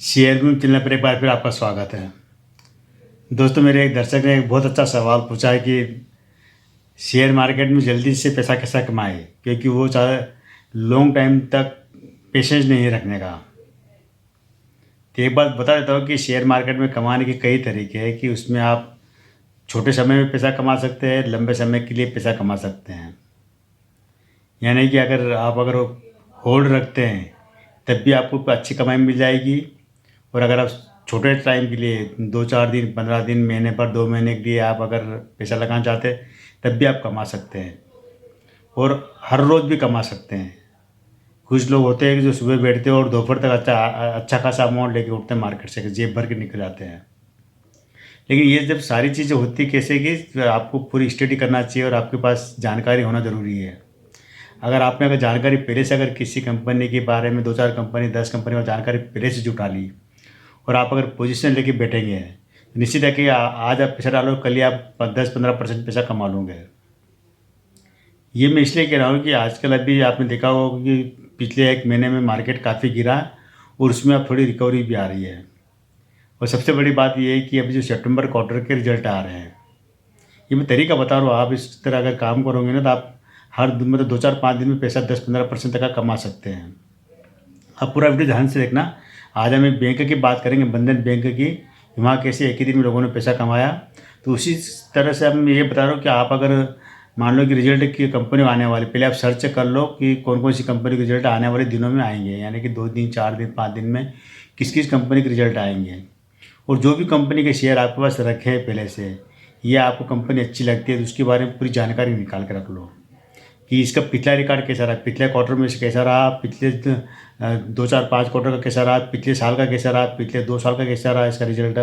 Share में चलने पर एक बार फिर आपका स्वागत है। दोस्तों, मेरे एक दर्शक ने एक बहुत अच्छा सवाल पूछा है कि शेयर मार्केट में जल्दी से पैसा कैसा कमाए, क्योंकि वो चाहे लॉन्ग टाइम तक पेशेंस नहीं रखने का। तो एक बात बता देता हूँ कि शेयर मार्केट में कमाने के कई तरीके हैं कि उसमें आप छोटे समय में पैसा कमा सकते हैं, लंबे समय के लिए पैसा कमा सकते हैं। यानी कि अगर होल्ड रखते हैं तब भी आपको अच्छी कमाई मिल जाएगी, और अगर आप छोटे टाइम के लिए 2-4 दिन, 15 दिन, महीने पर 2 महीने के लिए आप अगर पैसा लगाना चाहते हैं तब भी आप कमा सकते हैं, और हर रोज़ भी कमा सकते हैं। कुछ लोग होते हैं कि जो सुबह बैठते हैं और दोपहर तक अच्छा खासा अमाउंट लेके उठते हैं मार्केट से, जेब भर के निकल जाते हैं। लेकिन ये जब सारी चीज़ें होती कैसे कि आपको पूरी स्टडी करना चाहिए और आपके पास जानकारी होना ज़रूरी है। अगर जानकारी पहले से अगर किसी कंपनी के बारे में 2-4 कंपनी, 10 कंपनी में जानकारी पहले से जुटा ली और आप अगर पोजीशन लेके बैठेंगे, तो निश्चित है कि आज आप पैसा डालो, कल ही आप 10-15% पैसा कमा लोगे। ये मैं इसलिए कह रहा हूँ कि आजकल अभी आपने देखा होगा कि पिछले 1 महीने में मार्केट काफ़ी गिरा और उसमें अब थोड़ी रिकवरी भी आ रही है। और सबसे बड़ी बात ये है कि अभी जो सितंबर क्वार्टर के रिजल्ट आ रहे हैं, ये मैं तरीका बता रहा हूँ, आप इस तरह अगर काम करोगे ना तो आप हर दिन मतलब 2-4-5 दिन में पैसा 10-15% तक का कमा सकते हैं। आप पूरा वीडियो ध्यान से देखना। आज हम एक बैंक की बात करेंगे, बंधन बैंक की, वहाँ कैसे एक ही दिन में लोगों ने पैसा कमाया। तो उसी तरह से अब मैं ये बता रहा हूँ कि आप अगर मान लो कि रिजल्ट की कंपनी आने वाली, पहले आप सर्च कर लो कि कौन कौन सी कंपनी के रिजल्ट आने वाले दिनों में आएंगे, यानी कि 2 दिन, 4 दिन, 5 दिन में किस किस कंपनी के रिजल्ट आएंगे। और जो भी कंपनी के शेयर आपके पास रखे हैं पहले से, ये आपको कंपनी अच्छी लगती है तो उसके बारे में पूरी जानकारी निकाल के रख लो कि इसका पिछला रिकॉर्ड कैसा रहा, पिछले क्वार्टर में से कैसा रहा, पिछले 2-4-5 क्वार्टर का कैसा रहा, पिछले साल का कैसा रहा, पिछले 2 साल का कैसा रहा इसका रिजल्ट।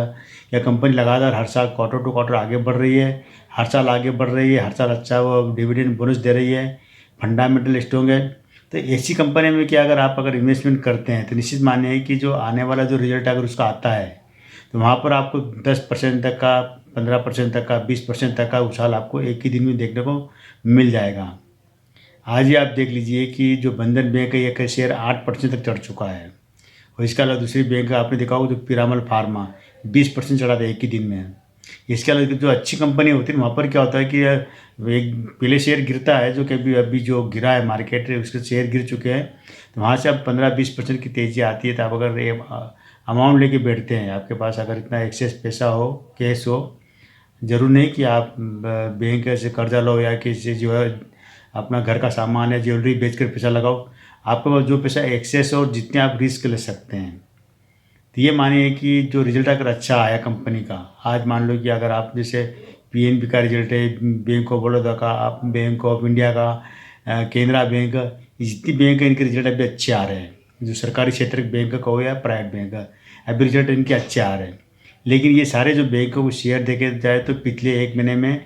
या कंपनी लगातार हर साल क्वार्टर टू क्वार्टर आगे बढ़ रही है, हर साल आगे बढ़ रही है, हर साल अच्छा वो डिविडेंड बोनस दे रही है, फंडामेंटल स्ट्रॉन्ग है। तो ऐसी कंपनी में कि अगर इन्वेस्टमेंट करते हैं तो निश्चित मानिए कि जो आने वाला जो रिजल्ट अगर उसका आता है तो वहाँ पर आपको 10% तक का, 15% तक का, 20% तक का उछाल आपको एक ही दिन में देखने को मिल जाएगा। आज ही आप देख लीजिए कि जो बंधन बैंक है, एक शेयर 8% तक चढ़ चुका है। और इसके अलावा दूसरी बैंक आपने देखा होगा जो पिरामल फार्मा 20% चढ़ा था एक ही दिन में। इसके अलावा जो अच्छी कंपनी होती है वहाँ पर क्या होता है कि एक पहले शेयर गिरता है, जो कि अभी जो गिरा है मार्केट उसके शेयर गिर चुके हैं, तो वहाँ से अब 15-20% की तेज़ी आती है। तो आप अगर अमाउंट लेके बैठते हैं, आपके पास अगर इतना एक्सेस पैसा हो, कैश हो, ज़रूर नहीं कि आप बैंक से कर्जा लो या किसी जो है अपना घर का सामान या ज्वेलरी बेच कर पैसा लगाओ। आपके पास जो पैसा एक्सेस हो और जितने आप रिस्क ले सकते हैं। तो ये मानिए कि जो रिजल्ट अगर अच्छा आया कंपनी का, आज मान लो कि अगर आप जैसे पीएनबी का रिजल्ट है, बैंक ऑफ बड़ौदा का, आप बैंक ऑफ इंडिया का, केनरा बैंक, ये जितनी बैंक है इनके रिजल्ट अभी अच्छे आ रहे हैं। जो सरकारी क्षेत्र के बैंक का हो या प्राइवेट बैंक का, अभी रिजल्ट इनके अच्छे आ रहे हैं। लेकिन ये सारे जो बैंक को शेयर देखे जाए तो पिछले 1 महीने में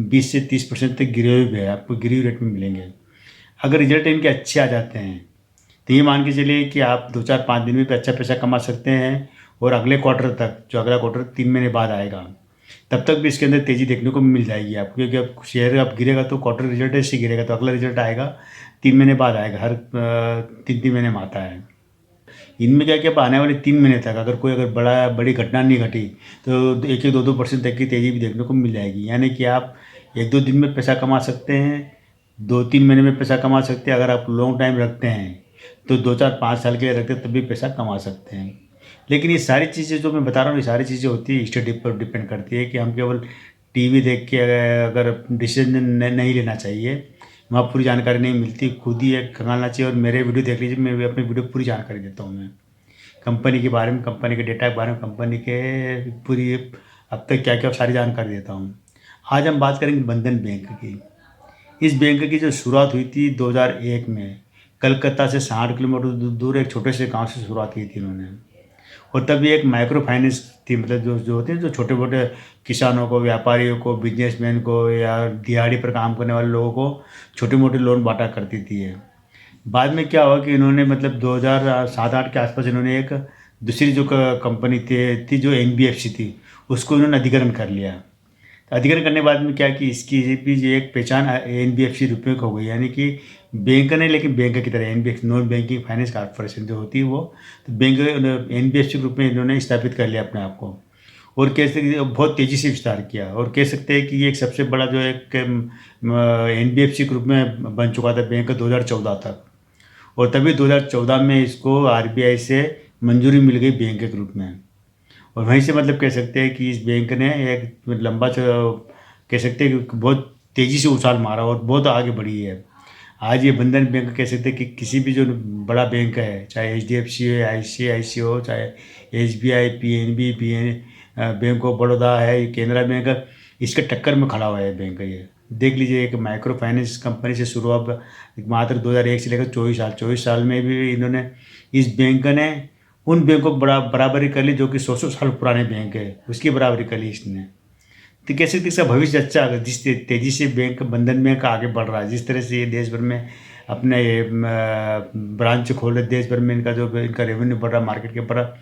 20 से 30% तक गिरे हुए भी है, आपको गिरी हुई रेट में मिलेंगे। अगर रिजल्ट इनके अच्छे आ जाते हैं तो ये मान के चलिए कि आप 2-4-5 दिन में भी अच्छा पैसा कमा सकते हैं। और अगले क्वार्टर तक, जो अगला क्वार्टर 3 महीने बाद आएगा, तब तक भी इसके अंदर तेज़ी देखने को मिल जाएगी आपको, क्योंकि अब शेयर अब गिरेगा तो क्वार्टर रिजल्ट ऐसे गिरेगा, तो अगला रिजल्ट आएगा 3 महीने बाद आएगा, हर 3-3 महीने में आता है। इनमें क्या क्या आने वाले 3 महीने तक अगर बड़ी घटना नहीं घटी तो 1-2% तक की तेज़ी भी देखने को मिल जाएगी। यानी कि आप 1-2 दिन में पैसा कमा सकते हैं, 2-3 महीने में पैसा कमा सकते हैं। अगर आप लॉन्ग टाइम रखते हैं तो 2-4-5 साल के लिए रखते हैं तब भी पैसा कमा सकते हैं। लेकिन ये सारी चीज़ें जो मैं बता रहा हूँ, ये सारी चीज़ें होती है स्टडी पर डिपेंड करती है कि हम केवल टीवी देख के अगर डिसीजन नहीं लेना चाहिए, वहाँ पूरी जानकारी नहीं मिलती, खुद ही एक खंगालना चाहिए। और मेरे वीडियो देख लीजिए, मैं भी अपनी वीडियो पूरी जानकारी देता हूँ। मैं कंपनी के बारे में, कंपनी के डेटा के बारे में, कंपनी के पूरी अब तक क्या क्या सारी जानकारी देता हूँ। आज हम बात करेंगे बंधन बैंक की। इस बैंक की जो शुरुआत हुई थी 2001 में, कलकत्ता से 60 किलोमीटर दूर एक छोटे से गांव से शुरुआत की थी इन्होंने। और तब ये एक माइक्रो फाइनेंस थी, मतलब जो जो होते हैं जो छोटे मोटे किसानों को, व्यापारियों को, बिजनेसमैन को या दिहाड़ी पर काम करने वाले लोगों को छोटे मोटे लोन बांटा करती थी ये। बाद में क्या हुआ कि इन्होंने मतलब 2007-8 के आसपास इन्होंने एक दूसरी जो कंपनी थी जो एनबीएफसी थी, उसको इन्होंने अधिग्रहण कर लिया। तो अधिग्रहण करने के बाद में क्या कि इसकी भी जो एक पहचान एनबीएफसी रूप में हो गई, यानी कि बैंक नहीं, लेकिन बैंक की तरह NBFC non banking finance corporation जो होती है वो, तो बैंक एनबीएफसी के रूप में इन्होंने स्थापित कर लिया अपने आप को, और कह सकते बहुत तेज़ी से विस्तार किया, और कह सकते हैं कि ये एक सबसे बड़ा जो एक एनबीएफसी के रूप में बन चुका था बैंक 2014 तक, और तभी 2014 में इसको आरबीआई से मंजूरी मिल गई बैंक के रूप में, और वहीं से मतलब कह सकते हैं कि इस बैंक ने एक लंबा कह सकते हैं कि बहुत तेज़ी से उछाल मारा और बहुत आगे बढ़ी है। आज ये बंधन बैंक कह सकते हैं कि किसी भी जो बड़ा बैंक है, चाहे एचडीएफसी हो, आईसीआईसी हो, चाहे SBI, PNB, bank of Baroda है, केनरा बैंक, इसके टक्कर में खड़ा हुआ है बैंक ये। देख लीजिए, एक माइक्रो फाइनेंस कंपनी से शुरू, अब मात्र 2001 से लेकर 24 साल में भी इन्होंने, इस बैंक ने उन बैंकों को बराबरी कर ली जो कि 100 साल पुराने बैंक है, उसकी बराबरी कर ली इसने। तो कैसे इसका भविष्य अच्छा है, जिस तेज़ी से बैंक बंधन बैंक आगे बढ़ रहा है, जिस तरह से ये देश भर में अपने ब्रांच खोल रहे, देश भर में इनका जो इनका रेवेन्यू बढ़ रहा, मार्केट के बढ़ रहा,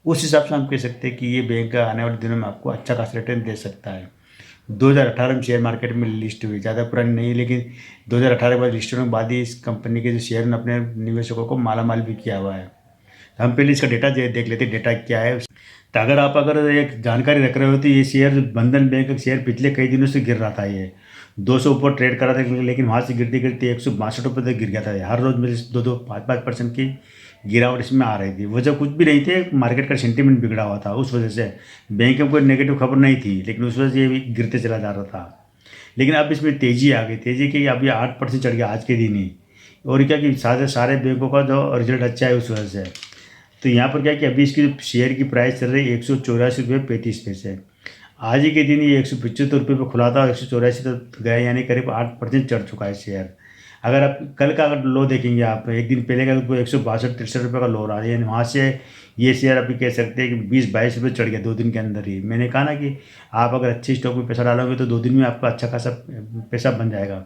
उस हिसाब से हम कह सकते हैं कि ये बैंक आने वाले दिनों में आपको अच्छा खासा रिटर्न दे सकता है। 2018 में शेयर मार्केट में लिस्ट हुई, ज़्यादा पुरानी नहीं, लेकिन 2018 के बाद लिस्ट होने के बाद ही इस कंपनी के जो शेयर ने अपने निवेशकों को मालामाल भी किया हुआ है। हम पहले इसका डेटा देख लेते हैं, डेटा क्या है। तो अगर एक जानकारी रख रहे हो तो ये शेयर, बंधन बैंक का शेयर पिछले कई दिनों से गिर रहा था, ये 200 ऊपर ट्रेड कर रहा था, लेकिन वहाँ से गिरते गिरते 162 रुपये तक गिर गया था। हर रोज़ मेरे 2-5% की गिरावट इसमें आ रही थी। वजह कुछ भी नहीं थे, मार्केट का सेंटीमेंट बिगड़ा हुआ था, उस वजह से बैंक में कोई नेगेटिव खबर नहीं थी, लेकिन उस वजह से ये भी गिरते चला जा रहा था। लेकिन अब इसमें तेज़ी आ गई, तेज़ी की अभी 8% चढ़ गया आज के दिन ही। और क्या कि सारे बैंकों का जो रिजल्ट अच्छा है उस वजह से। तो यहाँ पर क्या कि अभी इसकी शेयर की प्राइस चल रही है 184.35 रुपये। आज ही के दिन ये 175 रुपये पर खुला था, 184 तक गया, यानी करीब 8% चढ़ चुका है शेयर। अगर आप कल का अगर लो देखेंगे, आप एक दिन पहले का, तो 162-63 रुपये का लो रहा है, यानी वहाँ से ये शेयर अभी कह सकते हैं कि 20-22 रुपये चढ़ गया 2 दिन के अंदर ही। मैंने कहा ना कि आप अगर अच्छी स्टॉक में पैसा डालोगे तो 2 दिन में आपका अच्छा खासा पैसा बन जाएगा।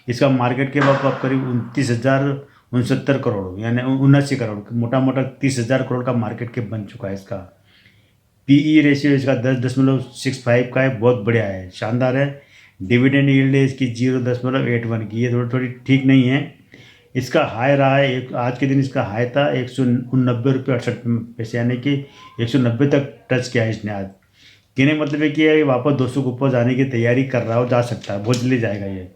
इसका मार्केट के बाद आप करीब 29,069 करोड़, यानी 79 करोड़, मोटा मोटा 30,000 करोड़ का मार्केट कैप बन चुका है इसका। पीई रेशियो इसका 10.65 का है, बहुत बढ़िया है, शानदार है। डिविडेंड यील्ड है इसकी 0.81 की, ये थोड़ी ठीक नहीं है। इसका हाई रहा है, आज के दिन इसका हाई था 189.68 यानी कि 190 तक टच किया है इसने आज। कहने मतलब है कि ये वापस 200 के ऊपर जाने की तैयारी कर रहा हो, जा सकता है, बहुत जल्दी जाएगा ये।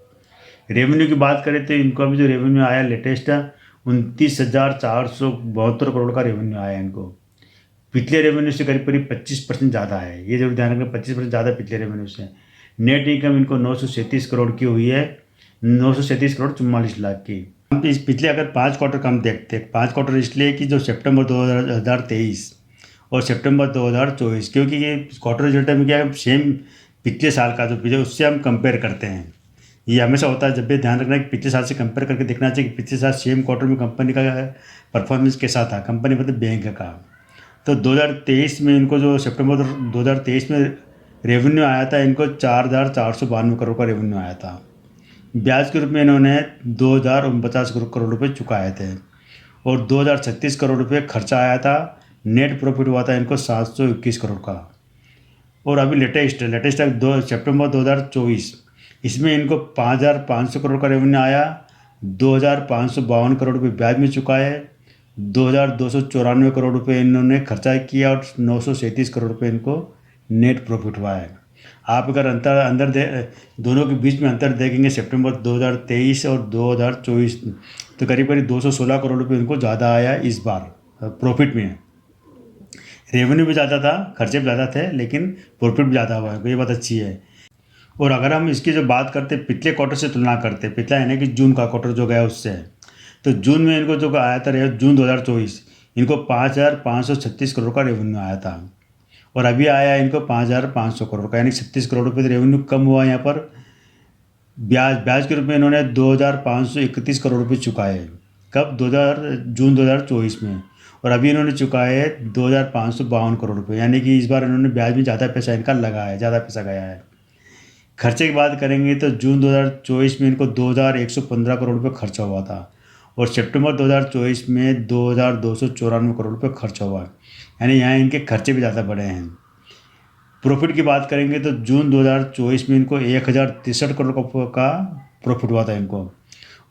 रेवेन्यू की बात करें तो इनको अभी जो रेवेन्यू आया लेटेस्ट 29,472 करोड़ का रेवेन्यू आया है इनको। पिछले रेवेन्यू से करीब 25% ज़्यादा है, ये जरूर ध्यान रखना, 25% ज़्यादा पिछले रेवेन्यू से। नेट इनकम इनको 937 करोड़ की हुई है, 937 करोड़ 44 लाख की। हम इस पिछले अगर 5 क्वार्टर का हम देखते हैं, 5 क्वार्टर इसलिए कि जो सितंबर 2023 और सितंबर 2024, क्योंकि ये क्वार्टर रिजल्ट में क्या है, सेम पिछले साल का जो पिछले उससे हम कंपेयर करते हैं। ये हमेशा होता है, जब भी ध्यान रखना है कि पिछले साल से कंपेयर करके देखना चाहिए कि पिछले साल सेम क्वार्टर में कंपनी का परफॉर्मेंस कैसा था, कंपनी मतलब बैंक का। तो 2023 में इनको जो सितंबर 2023 में रेवेन्यू आया था, इनको 4,492 करोड़ का रेवेन्यू आया था। ब्याज के रूप में इन्होंने 2,049 करोड़ रुपये चुकाए थे, और 2,036 करोड़ रुपये खर्चा आया था। नेट प्रॉफिट हुआ था इनको 721 करोड़ का। और अभी लेटेस्ट 2 सितंबर 2024, इसमें इनको 5,500 करोड़ का रेवेन्यू आया, 2,552 करोड़ रुपये ब्याज में चुकाए, 2,294 करोड़ रुपये इन्होंने खर्चा किया, और 937 करोड़ रुपये इनको नेट प्रॉफिट हुआ है। आप अगर दोनों के बीच में अंतर देखेंगे, सितंबर 2023 और 2024, तो करीब 216 करोड़ रुपये इनको ज़्यादा आया इस बार प्रॉफिट में। रेवेन्यू भी ज़्यादा था, खर्चे भी ज़्यादा थे, लेकिन प्रॉफिट भी ज़्यादा हुआ है, ये बात अच्छी है। और अगर हम इसकी जो बात करते पिछले क्वार्टर से तुलना करते, पिछला है ना कि जून का क्वार्टर जो गया उससे, तो जून में इनको जो आया था जून 2024, इनको 5,536 करोड़ का रेवेन्यू आया था, और अभी आया है इनको 5,500 करोड़ का, यानी 36 करोड़ रुपये रेवेन्यू कम हुआ। यहाँ पर ब्याज के रूप में इन्होंने 2,531 करोड़ रुपये चुकाए, कब जून 2024 में, और अभी इन्होंने चुकाए 2,552 करोड़ रुपये, यानी कि इस बार इन्होंने ब्याज में ज़्यादा पैसा इनका लगा है, ज़्यादा पैसा गया है। खर्चे की बात करेंगे तो जून 2024 में इनको 2,115 करोड़ रुपये खर्चा हुआ था, और सितंबर 2024 में 2,294 करोड़ रुपये खर्चा हुआ है, यानी यहाँ इनके खर्चे भी ज़्यादा बढ़े हैं। प्रॉफिट की बात करेंगे तो जून 2024 में इनको 1,063 करोड़ का प्रॉफिट हुआ था इनको,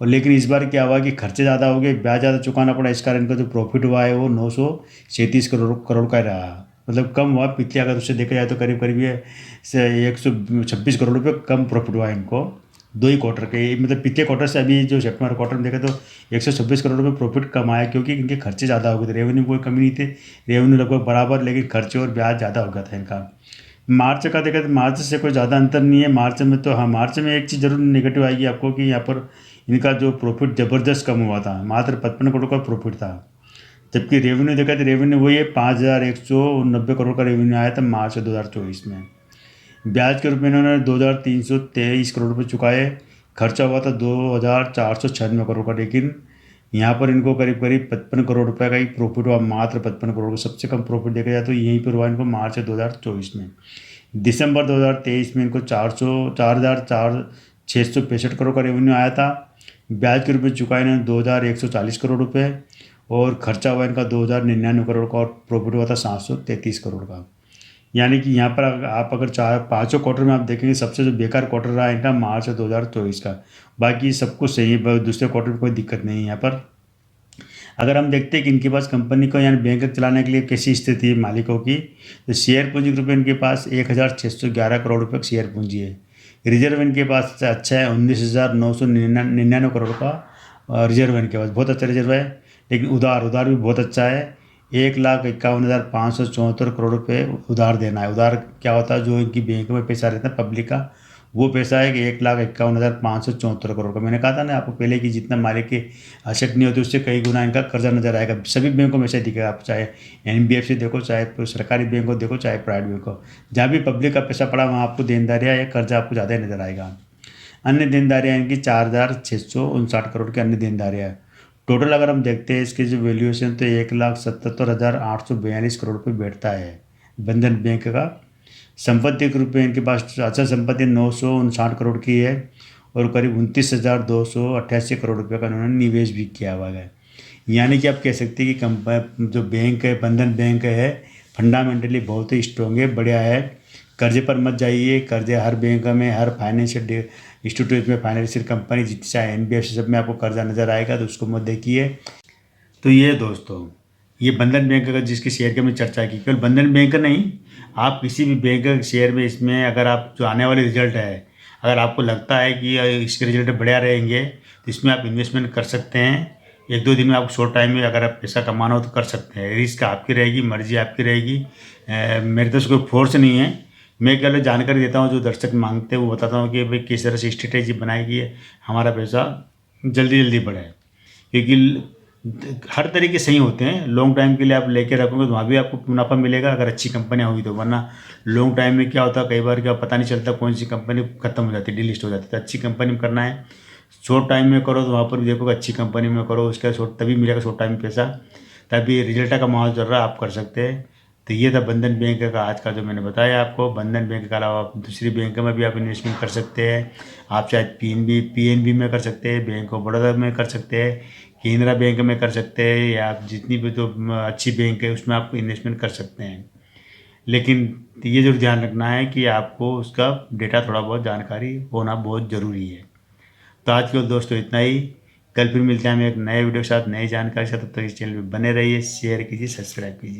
और लेकिन इस बार क्या हुआ कि खर्चे ज़्यादा हो गए, ब्याज ज़्यादा चुकाना पड़ा, इस कारण इनका जो प्रॉफिट हुआ है वो 937 करोड़ का रहा। मतलब कम हुआ पिछले, अगर उससे देखा जाए तो करीब करीब ये से 126 करोड़ रुपये कम प्रॉफिट हुआ है इनको 2 ही क्वार्टर के। मतलब पिछले क्वार्टर से अभी जो सितंबर क्वार्टर में देखा तो 126 करोड़ रुपये प्रॉफिट कम आया, क्योंकि इनके खर्चे ज़्यादा हो गए थे। रेवेन्यू कोई कमी नहीं थी, रेवेन्यू लगभग बराबर, लेकिन खर्चे और ब्याज ज़्यादा हो गया था इनका। मार्च का देखा तो मार्च से कोई ज़्यादा अंतर नहीं है। मार्च में तो हाँ, मार्च में एक चीज़ जरूर नेगेटिव आएगी आपको कि यहाँ पर इनका जो प्रॉफिट ज़बरदस्त कम हुआ था, मात्र 55 करोड़ का प्रॉफिट था। जबकि रेवेन्यू देखा तो रेवेन्यू वही है, 5,190 करोड़ का रेवेन्यू आया था मार्च 2024 में। ब्याज के रूप में इन्होंने 2,323 करोड़ रुपये चुकाए। खर्चा हुआ था 2,496 करोड़ का, लेकिन यहाँ पर इनको करीब करीब 55 करोड़ रुपए का ही प्रॉफिट हुआ, मात्र 55 करोड़ का। सबसे कम प्रॉफिट देखा जाए तो यहीं पर हुआ इनको मार्च 2024 में। दिसंबर 2023 में इनको 4,665 करोड़ का रेवेन्यू आया था। ब्याज के रूप में चुकाए इन्होंने 2,140 करोड़ रुपये, और खर्चा हुआ इनका 2,099 करोड़ का, और प्रॉफिट हुआ था 733 करोड़ का। यानी कि यहाँ पर आप अगर चाहे पाँचों क्वार्टर में आप देखेंगे, सबसे जो बेकार क्वार्टर रहा है इनका मार्च 2024 का। बाकी सब कुछ सही है, दूसरे क्वार्टर में कोई दिक्कत नहीं है यहाँ पर। अगर हम देखते हैं कि इनके पास कंपनी को यानी बैंक चलाने के लिए कैसी स्थिति है मालिकों की, तो शेयर पूंजी के रूप में इनके पास 1,611 करोड़ रुपये शेयर पूंजी है। रिजर्व इनके पास अच्छा है, 19,999 करोड़ का रिजर्व इनके पास, बहुत अच्छा रिजर्व है। लेकिन उधार भी बहुत अच्छा है, 1,51,574 करोड़ रुपये उधार देना है। उधार क्या होता है, जो इनकी बैंक में पैसा रहता है पब्लिक का, वो पैसा है कि 1,51,574 करोड़ का। मैंने कहा था ना आपको पहले कि जितना मालिक की आवश्यक नहीं होती उससे कई गुना इनका कर्जा नजर आएगा। सभी बैंकों में से दिखेगा, आप चाहे NBFC देखो, चाहे सरकारी बैंक को देखो, चाहे प्राइवेट बैंक को, जहाँ भी पब्लिक का पैसा पड़ा वहाँ आपको देनदारियाँ या कर्जा आपको ज़्यादा नजर आएगा। अन्य देनदारियाँ इनकी 4,659 करोड़ की अन्य देनदारियाँ। टोटल अगर हम देखते हैं इसकी जो वैल्यूएशन, तो 1,77,842 करोड़ रुपये बैठता है बंधन बैंक का। संपत्ति के रूप में इनके पास अचल संपत्ति 959 करोड़ की है, और करीब 29,288 करोड़ रुपये का उन्होंने निवेश भी किया हुआ है। यानी कि आप कह सकते हैं कि जो बैंक है, बंधन बैंक है, फंडामेंटली बहुत ही स्ट्रॉन्ग है, बढ़िया है। कर्जे पर मत जाइए, कर्जे हर बैंक में, हर फाइनेंशियल इंस्टीट्यूट में, फाइनेंशियल कंपनी जितनी चाहे NBFC सब में आपको कर्जा नज़र आएगा, तो उसको मत देखिए। तो ये दोस्तों, ये बंधन बैंक का जिसके शेयर की हमने चर्चा की, केवल बंधन बैंक नहीं, आप किसी भी बैंक के शेयर में, इसमें अगर आप जो आने वाले रिजल्ट है, अगर आपको लगता है कि इसके रिजल्ट बढ़िया रहेंगे, तो इसमें आप इन्वेस्टमेंट कर सकते हैं। 1-2 दिन में आपको शॉर्ट टाइम में अगर आप पैसा कमाना हो तो कर सकते हैं। रिस्क आपकी रहेगी, मर्जी आपकी रहेगी। मेरे तरफ से कोई फोर्स नहीं है, मैं केवल जानकारी देता हूँ, जो दर्शक मांगते हैं वो बताता हूँ कि भाई किस तरह से स्ट्रेटेजी बनाएगी हमारा पैसा जल्दी जल्दी बढ़े। क्योंकि हर तरीके सही होते हैं, लॉन्ग टाइम के लिए आप लेके रखोगे तो वहाँ भी आपको मुनाफा मिलेगा अगर अच्छी कंपनियाँ होगी तो, वरना लॉन्ग टाइम में क्या होता है, कई बार क्या पता नहीं चलता कौन सी कंपनी खत्म हो जाती है, डिलिस्ट हो जाती है। तो अच्छी कंपनी में करना है, शॉर्ट टाइम में करो तो वहाँ पर भी देखोगे अच्छी कंपनी में करो, उसका तभी मिलेगा शॉर्ट टाइम में पैसा, तभी रिजल्ट का माहौल चल रहा है, आप कर सकते हैं। तो ये था बंधन बैंक का आज का जो मैंने बताया आपको। बंधन बैंक के अलावा आप दूसरी बैंक में भी आप इन्वेस्टमेंट कर सकते हैं। आप चाहे PNB में कर सकते हैं, बैंक ऑफ बड़ौदा में कर सकते हैं, केनरा बैंक में कर सकते हैं, या आप जितनी भी जो अच्छी बैंक है उसमें आप इन्वेस्टमेंट कर सकते हैं। लेकिन ये जरूर ध्यान रखना है कि आपको उसका डेटा थोड़ा बहुत जानकारी होना बहुत ज़रूरी है। तो आज के दोस्तों इतना ही। कल फिर मिलते हैं हम एक नए वीडियो के साथ, नई जानकारी के साथ। तब तक इस चैनल पर बने रहिए, शेयर कीजिए, सब्सक्राइब कीजिए।